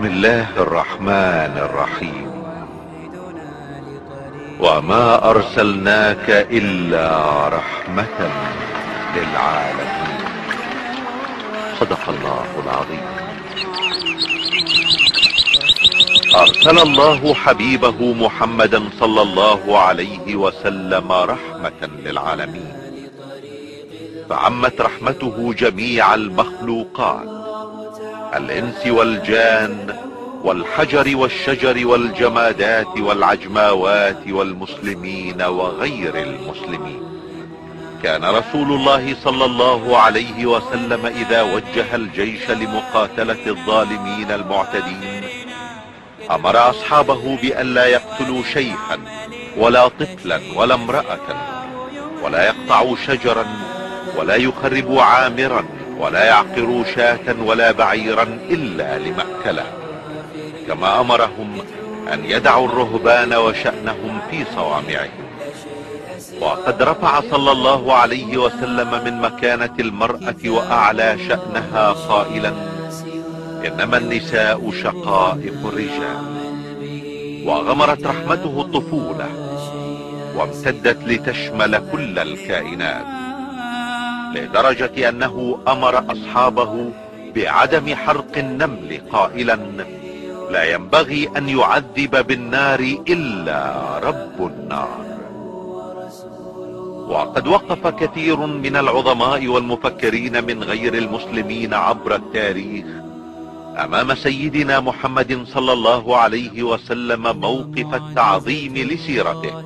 بسم الله الرحمن الرحيم. وما أرسلناك إلا رحمة للعالمين. صدق الله العظيم. أرسل الله حبيبه محمدا صلى الله عليه وسلم رحمة للعالمين، فعمت رحمته جميع المخلوقات، الإنس والجان والحجر والشجر والجمادات والعجماوات والمسلمين وغير المسلمين. كان رسول الله صلى الله عليه وسلم إذا وجه الجيش لمقاتلة الظالمين المعتدين أمر أصحابه بأن لا يقتلوا شيخا ولا طفلا ولا امرأة، ولا يقطعوا شجرا، ولا يخربوا عامرا، ولا يعقروا شاة ولا بعيرا إلا لمأكله. كما أمرهم أن يدعوا الرهبان وشأنهم في صوامعهم. وقد رفع صلى الله عليه وسلم من مكانة المرأة وأعلى شأنها قائلا: إنما النساء شقائق الرجال. وغمرت رحمته الطفولة وامتدت لتشمل كل الكائنات، لدرجة أنه أمر أصحابه بعدم حرق النمل قائلا: لا ينبغي أن يعذب بالنار إلا رب النار. وقد وقف كثير من العظماء والمفكرين من غير المسلمين عبر التاريخ أمام سيدنا محمد صلى الله عليه وسلم موقف التعظيم لسيرته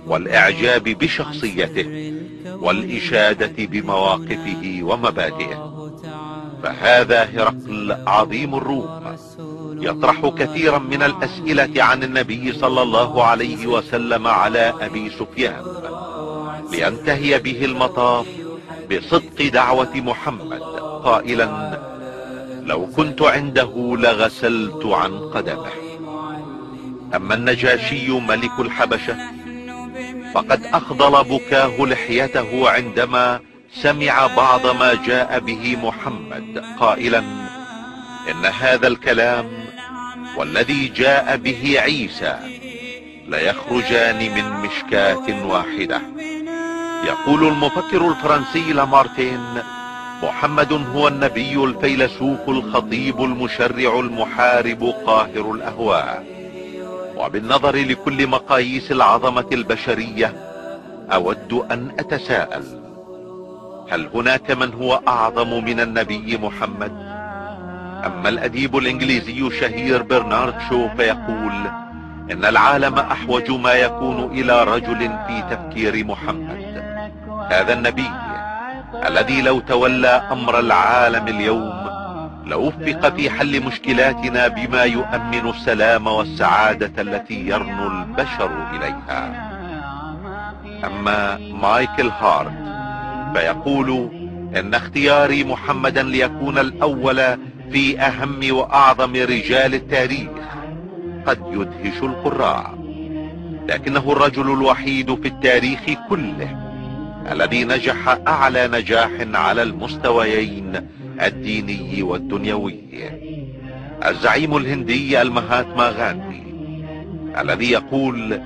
والإعجاب بشخصيته والإشادة بمواقفه ومبادئه. فهذا هرقل عظيم الروم يطرح كثيرا من الأسئلة عن النبي صلى الله عليه وسلم على أبي سفيان، لينتهي به المطاف بصدق دعوة محمد قائلا: لو كنت عنده لغسلت عن قدمه. أما النجاشي ملك الحبشة فقد أخضل بكاه لحيته عندما سمع بعض ما جاء به محمد قائلا: إن هذا الكلام والذي جاء به عيسى ليخرجان من مشكاة واحدة. يقول المفكر الفرنسي لامارتين: محمد هو النبي الفيلسوف الخطيب المشرع المحارب قاهر الأهواء. وبالنظر لكل مقاييس العظمة البشرية أود أن أتساءل: هل هناك من هو أعظم من النبي محمد؟ أما الأديب الإنجليزي الشهير برنارد شو فيقول: إن العالم أحوج ما يكون إلى رجل في تفكير محمد، هذا النبي الذي لو تولى أمر العالم اليوم لوفق في حل مشكلاتنا بما يؤمن السلام والسعادة التي يرنو البشر إليها. أما مايكل هارت فيقول: إن اختياري محمدا ليكون الأول في أهم وأعظم رجال التاريخ قد يدهش القراء، لكنه الرجل الوحيد في التاريخ كله الذي نجح أعلى نجاح على المستويين الديني والدنيوي. الزعيم الهندي المهاتما غاندي الذي يقول: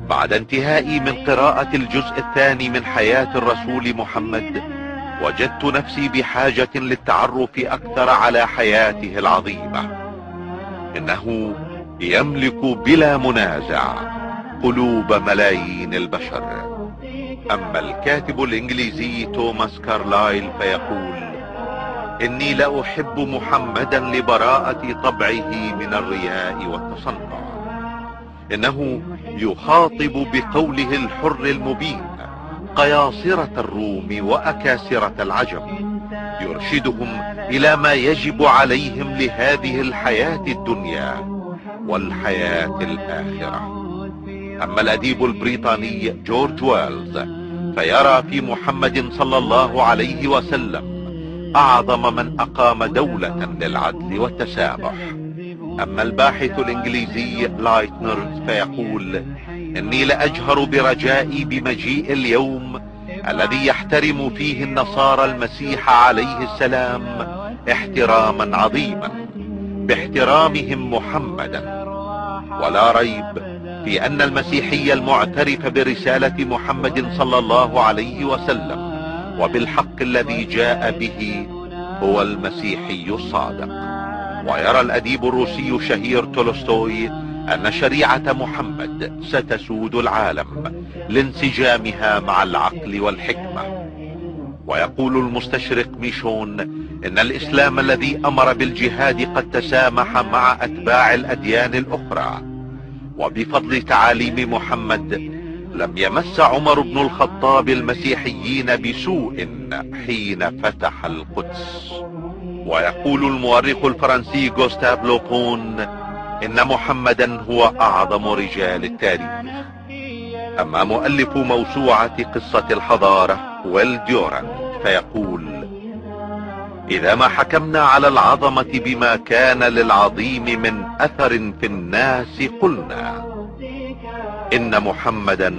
بعد انتهائي من قراءة الجزء الثاني من حياة الرسول محمد وجدت نفسي بحاجة للتعرف أكثر على حياته العظيمة. إنه يملك بلا منازع قلوب ملايين البشر. أما الكاتب الإنجليزي توماس كارلايل فيقول: إني لا أحب محمدا لبراءة طبعه من الرياء والتصنع. إنه يخاطب بقوله الحر المبين قياصرة الروم وأكاسرة العجم، يرشدهم إلى ما يجب عليهم لهذه الحياة الدنيا والحياة الآخرة. أما الأديب البريطاني جورج ويلز فيرى في محمد صلى الله عليه وسلم أعظم من أقام دولة للعدل والتسامح. أما الباحث الإنجليزي لايتنر فيقول: إني لأجهر برجائي بمجيء اليوم الذي يحترم فيه النصارى المسيح عليه السلام احتراما عظيما، باحترامهم محمدا. ولا ريب في ان المسيحي المعترف برسالة محمد صلى الله عليه وسلم وبالحق الذي جاء به هو المسيحي الصادق. ويرى الأديب الروسي الشهير تولستوي أن شريعة محمد ستسود العالم لانسجامها مع العقل والحكمة. ويقول المستشرق ميشون إن الإسلام الذي أمر بالجهاد قد تسامح مع أتباع الأديان الأخرى، وبفضل تعاليم محمد لم يمس عمر بن الخطاب المسيحيين بسوء حين فتح القدس. ويقول المؤرخ الفرنسي غوستاف لوبون إن محمدا هو أعظم رجال التاريخ. أما مؤلف موسوعة قصة الحضارة ويل ديورانت فيقول: إذا ما حكمنا على العظمة بما كان للعظيم من أثر في الناس قلنا إن محمدا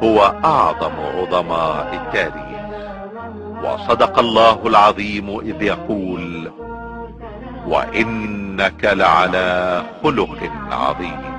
هو أعظم عظماء التاريخ. وصدق الله العظيم إذ يقول: وإنك لعلى خلق عظيم.